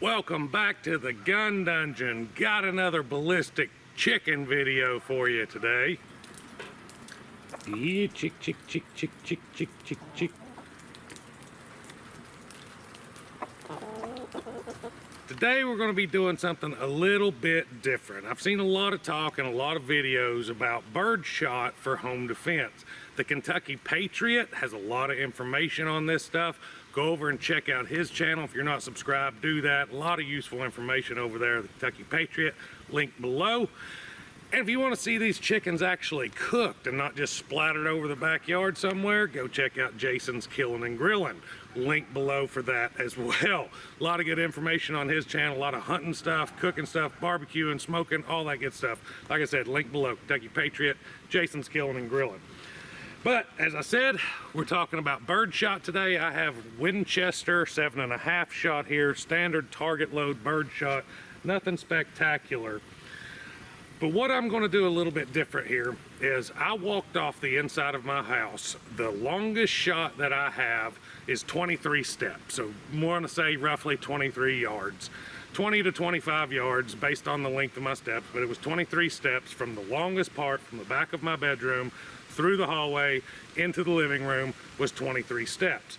Welcome back to the gun dungeon. Got another ballistic chicken video for you today. Yeah, chick. Today we're going to be doing something a little bit different. I've seen a lot of talk and a lot of videos about birdshot for home defense. The Kentucky Patriot has a lot of information on this stuff. Go over and check out his channel. If you're not subscribed, do that. A lot of useful information over there, the Kentucky Patriot, link below. And if you want to see these chickens actually cooked and not just splattered over the backyard somewhere, go check out Jason's KillinNgrillin. Link below for that as well. A lot of good information on his channel, a lot of hunting stuff, cooking stuff, barbecuing, smoking, all that good stuff. Like I said, link below, Kentucky Patriot, Jason's KillinNgrillin. But as I said, we're talking about birdshot today. I have Winchester 7.5 shot here, standard target load birdshot, nothing spectacular. But what I'm going to do a little bit different here is I walked off the inside of my house. The longest shot that I have is 23 steps. So I want to say roughly 23 yards. 20 to 25 yards based on the length of my steps, but it was 23 steps from the longest part from the back of my bedroom through the hallway into the living room was 23 steps.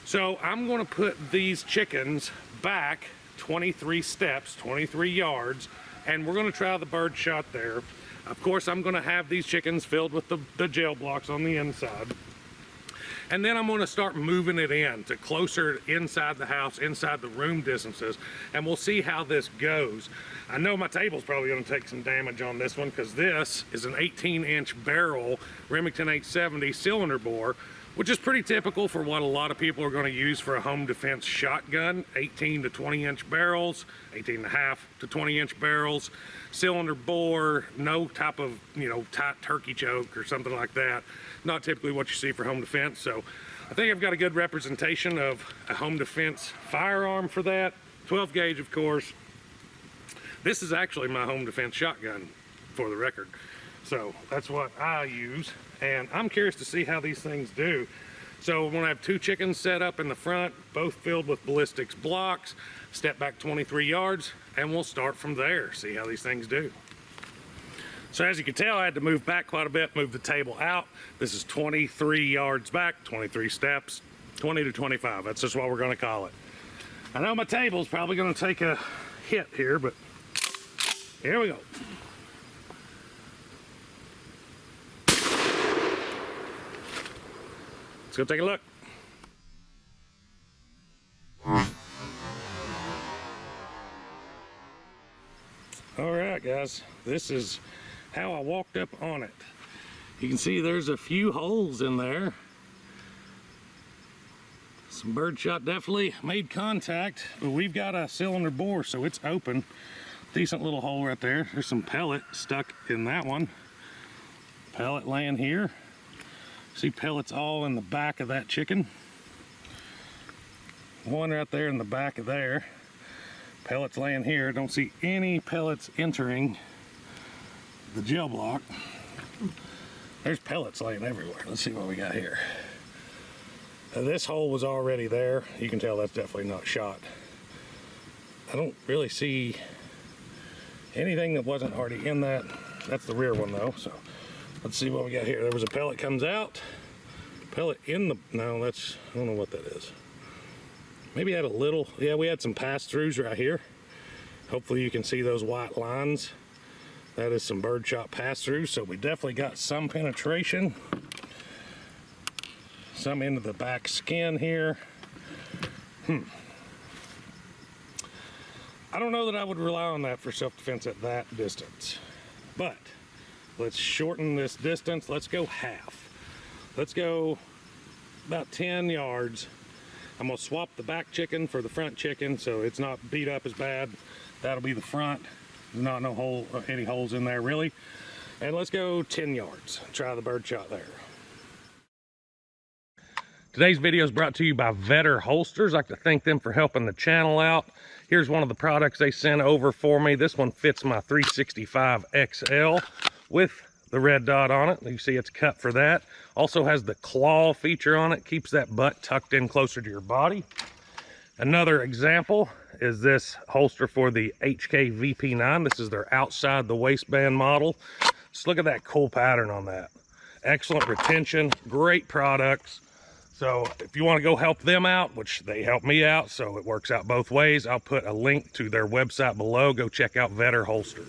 So I'm going to put these chickens back 23 steps, 23 yards, and we're going to try the birdshot there. Of course, I'm going to have these chickens filled with the gel blocks on the inside. And then I'm going to start moving it in to closer inside the house, inside the room distances, and we'll see how this goes. I know my table's probably going to take some damage on this one because this is an 18-inch barrel Remington 870 cylinder bore, which is pretty typical for what a lot of people are going to use for a home defense shotgun. 18 to 20-inch barrels, 18.5 to 20-inch barrels, cylinder bore, no type of, tight turkey choke or something like that. Not typically what you see for home defense. So I think I've got a good representation of a home defense firearm for that. 12 gauge, of course. This is actually my home defense shotgun, for the record. So that's what I use, and I'm curious to see how these things do. So I'm gonna have two chickens set up in the front, both filled with ballistics blocks, step back 23 yards, and we'll start from there, see how these things do. So as you can tell, I had to move back quite a bit, move the table out. This is 23 yards back, 23 steps, 20 to 25. That's just what we're gonna call it. I know my table's probably gonna take a hit here, but here we go. Let's go take a look. All right, guys, this is how I walked up on it. You can see there's a few holes in there. Some birdshot definitely made contact, but we've got a cylinder bore, so it's open. Decent little hole right there. There's some pellet stuck in that one. Pellet laying here. See pellets all in the back of that chicken. One right there in the back of there. Pellets laying here. Don't see any pellets entering the gel block. There's pellets laying everywhere. Let's see what we got here. Now, this hole was already there. You can tell that's definitely not shot. I don't really see anything that wasn't already in that. That's the rear one though, so let's see what we got here. There was a pellet comes out. Pellet in the, no, that's, I don't know what that is. Maybe had a little, yeah, we had some pass-throughs right here. Hopefully you can see those white lines. That is some birdshot pass-throughs, so we definitely got some penetration. Some into the back skin here. I don't know that I would rely on that for self-defense at that distance, but let's shorten this distance. Let's go half. Let's go about 10 yards. I'm gonna swap the back chicken for the front chicken so it's not beat up as bad. That'll be the front. There's not any holes in there really. And let's go 10 yards. Try the birdshot there. Today's video is brought to you by Vetter Holsters. I'd like to thank them for helping the channel out. Here's one of the products they sent over for me. This one fits my 365 XL with the red dot on it. You see it's cut for that. Also has the claw feature on it, keeps that butt tucked in closer to your body. Another example is this holster for the HK VP9. This is their outside the waistband model. Just look at that cool pattern on that. Excellent retention, great products. So if you want to go help them out, which they help me out, so it works out both ways, I'll put a link to their website below. Go check out Vetter Holsters.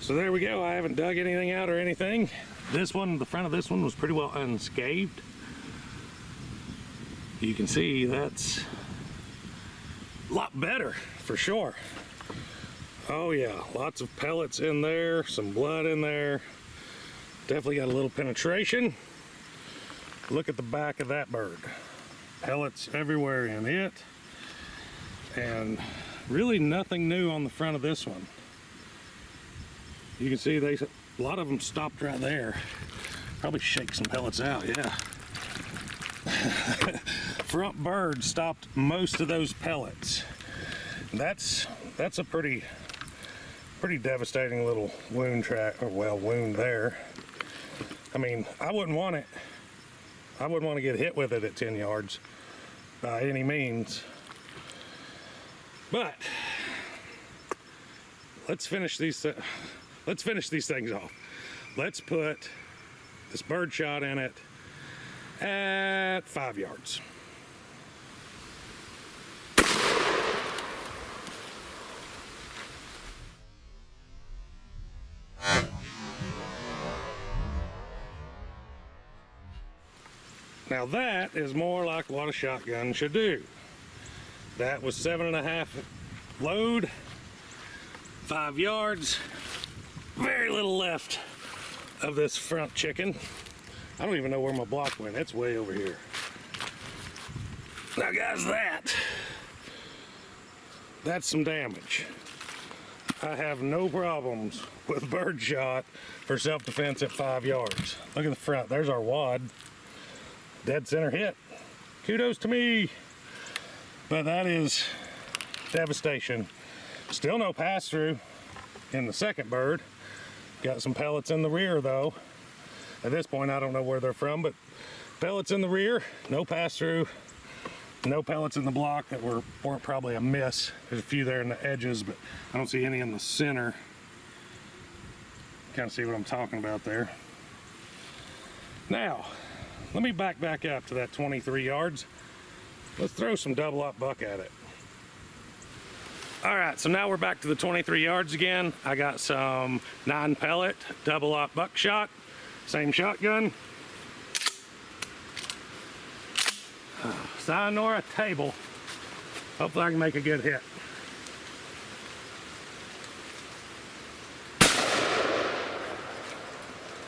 So there we go. I haven't dug anything out or anything. This one, the front of this one was pretty well unscathed. You can see that's a lot better for sure. Oh yeah, lots of pellets in there, some blood in there. Definitely got a little penetration. Look at the back of that bird. Pellets everywhere in it. And really nothing new on the front of this one. You can see a lot of them stopped right there. Probably shake some pellets out, yeah. Front bird stopped most of those pellets. That's a pretty devastating little wound track, or well, wound there. I mean, I wouldn't want it. I wouldn't want to get hit with it at 10 yards by any means. But let's finish these things off. Let's put this birdshot in it at 5 yards. Now that is more like what a shotgun should do. That was 7.5 load, 5 yards. Very little left of this front chicken. I don't even know where my block went. It's way over here. Now guys, that's some damage. I have no problems with birdshot for self-defense at 5 yards. Look at the front. There's our wad. Dead center hit. Kudos to me. But that is devastation. Still no pass-through in the second bird. Got some pellets in the rear though. At this point I don't know where they're from, but pellets in the rear, no pass-through, no pellets in the block that weren't probably a miss. There's a few there in the edges, but I don't see any in the center. Kind of see what I'm talking about there. Now, let me back up to that 23 yards. Let's throw some double-up buck at it. All right, so now we're back to the 23 yards again. I got some 9 pellet double-op buckshot, same shotgun. Sayonara table. Hopefully I can make a good hit.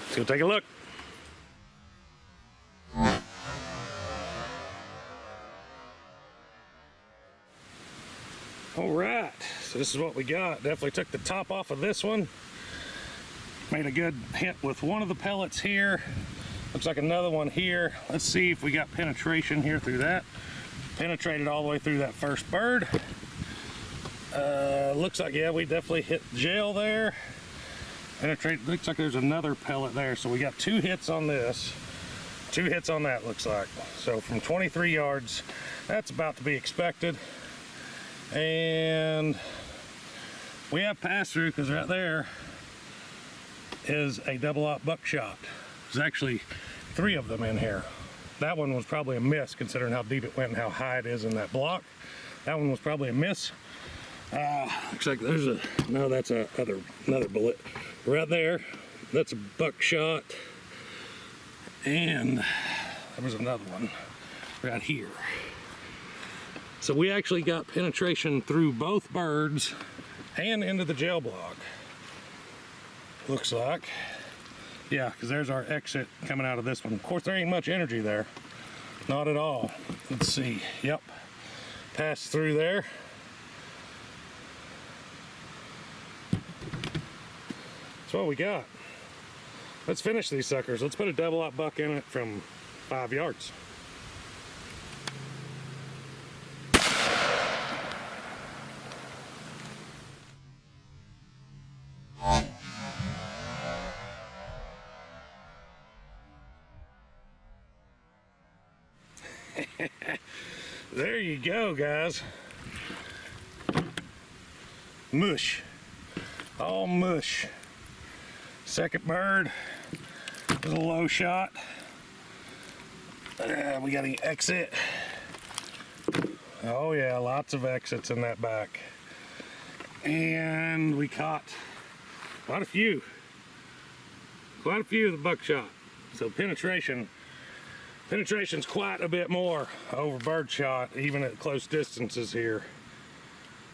Let's go take a look. All right, so this is what we got. Definitely took the top off of this one. Made a good hit with one of the pellets here. Looks like another one here. Let's see if we got penetration here through that. Penetrated all the way through that first bird. Looks like, yeah, we definitely hit gel there. Penetrate, looks like there's another pellet there. So we got 2 hits on this. 2 hits on that, looks like. So from 23 yards, that's about to be expected. And we have pass-through because right there is a double-op buckshot. There's actually 3 of them in here. That one was probably a miss considering how deep it went and how high it is in that block. That one was probably a miss. Looks like there's that's another bullet right there. That's a buckshot. And there was another one right here. So we actually got penetration through both birds and into the gel block. Looks like. Yeah, because there's our exit coming out of this one. Of course, there ain't much energy there. Not at all. Let's see. Yep. Passed through there. That's what we got. Let's finish these suckers. Let's put a double-op buck in it from 5 yards. There you go, guys. Mush. All mush. Second bird was a low shot. We got an exit. Oh yeah, lots of exits in that back. And we caught quite a few of the buckshot. So penetration's quite a bit more over birdshot, even at close distances here.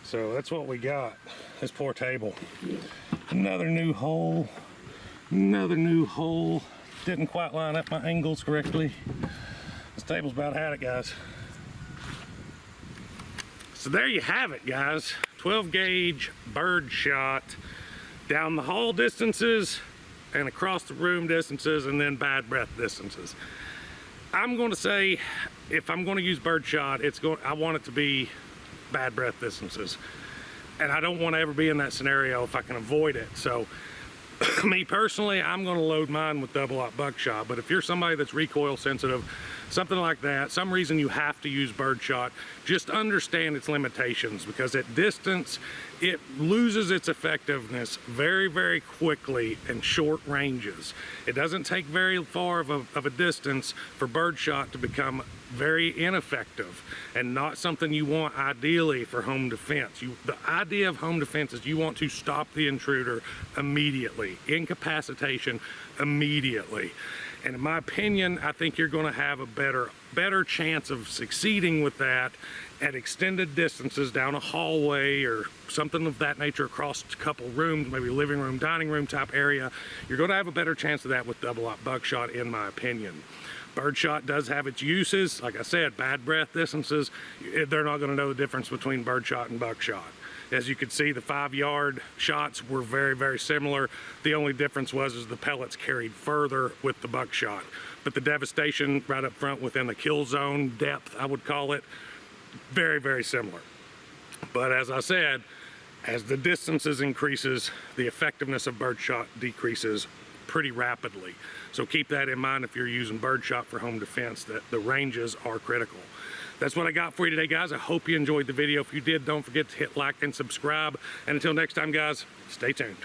So that's what we got. This poor table. Another new hole. Didn't quite line up my angles correctly. This table's about had it, guys. So there you have it, guys. 12 gauge birdshot down the hall distances and across the room distances, and then bad breath distances. I'm going to say, if I'm going to use birdshot, I want it to be bad breath distances, and I don't want to ever be in that scenario if I can avoid it. So me personally, I'm going to load mine with double-aught buckshot, but if you're somebody that's recoil sensitive, something like that, some reason you have to use birdshot, just understand its limitations, because at distance it loses its effectiveness very, very quickly in short ranges. It doesn't take very far of a distance for birdshot to become very ineffective and not something you want ideally for home defense. The idea of home defense is you want to stop the intruder immediately, incapacitation immediately. And in my opinion, I think you're going to have a better chance of succeeding with that at extended distances down a hallway or something of that nature, across a couple rooms, maybe living room, dining room type area. You're going to have a better chance of that with double-aught buckshot, in my opinion. Birdshot does have its uses. Like I said, bad breath distances, they're not going to know the difference between birdshot and buckshot. As you can see, the 5-yard shots were very, very similar. The only difference was the pellets carried further with the buckshot. But the devastation right up front within the kill zone depth, I would call it, very, very similar. But as I said, as the distances increases, the effectiveness of birdshot decreases pretty rapidly. So keep that in mind if you're using birdshot for home defense, that the ranges are critical. That's what I got for you today, guys. I hope you enjoyed the video. If you did, don't forget to hit like and subscribe. And until next time, guys, stay tuned.